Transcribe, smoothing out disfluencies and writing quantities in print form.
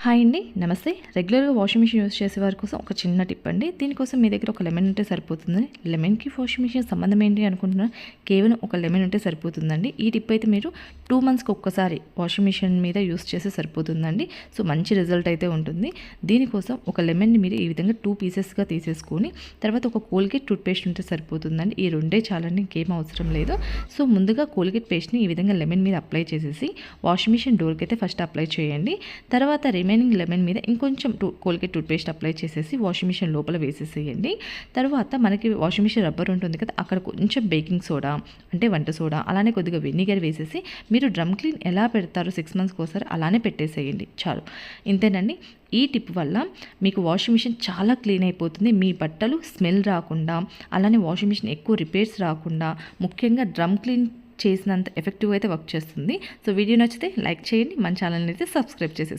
Hi అండి, నమస్తే. రెగ్యులర్గా వాషింగ్ మిషన్ యూస్ చేసే వారి కోసం ఒక చిన్న టిప్ అండి. దీనికోసం మీ దగ్గర ఒక లెమన్ ఉంటే సరిపోతుంది. లెమన్కి వాషింగ్ మిషన్ సంబంధం ఏంటి అనుకుంటున్నారు? కేవలం ఒక లెమన్ ఉంటే సరిపోతుందండి. ఈ టిప్ అయితే మీరు 2 మంత్స్కి ఒక్కసారి వాషింగ్ మిషన్ మీద యూస్ చేస్తే సరిపోతుందండి. సో మంచి రిజల్ట్ అయితే ఉంటుంది. దీనికోసం ఒక లెమన్ని మీరు ఈ విధంగా 2 పీసెస్గా తీసేసుకొని తర్వాత ఒక కోల్గేట్ టూత్ పేస్ట్ ఉంటే సరిపోతుందండి. ఈ రెండే చాలండి, ఇంకేం అవసరం లేదు. సో ముందుగా కోల్గేట్ పేస్ట్ని ఈ విధంగా లెమన్ మీద అప్లై చేసేసి వాషింగ్ మిషన్ డోర్కి అయితే ఫస్ట్ అప్లై చేయండి. తర్వాత రిమైనింగ్ లెమన్ మీద ఇంకొంచెం కోల్గేట్ టూత్ పేస్ట్ అప్లై చేసేసి వాషింగ్ మిషన్ లోపల వేసేసేయండి. తర్వాత మనకి వాషింగ్ మిషన్ రబ్బర్ ఉంటుంది కదా, అక్కడ కొంచెం బేకింగ్ సోడా అంటే వంట సోడా, అలానే కొద్దిగా వెనిగర్ వేసేసి మీరు డ్రమ్ క్లీన్ ఎలా పెడతారో 6 మంత్స్కి ఒకసారి అలానే పెట్టేసేయండి. చాలు, ఇంతేనండి. ఈ టిప్ వల్ల మీకు వాషింగ్ మిషన్ చాలా క్లీన్ అయిపోతుంది. మీ బట్టలు స్మెల్ రాకుండా, అలానే వాషింగ్ మిషన్ ఎక్కువ రిపేర్స్ రాకుండా, ముఖ్యంగా డ్రమ్ క్లీన్ చేసినంత ఎఫెక్టివ్ అయితే వర్క్ చేస్తుంది. సో వీడియో నచ్చితే లైక్ చేయండి, మన ఛానల్ని అయితే సబ్స్క్రైబ్ చేసేసుకోండి.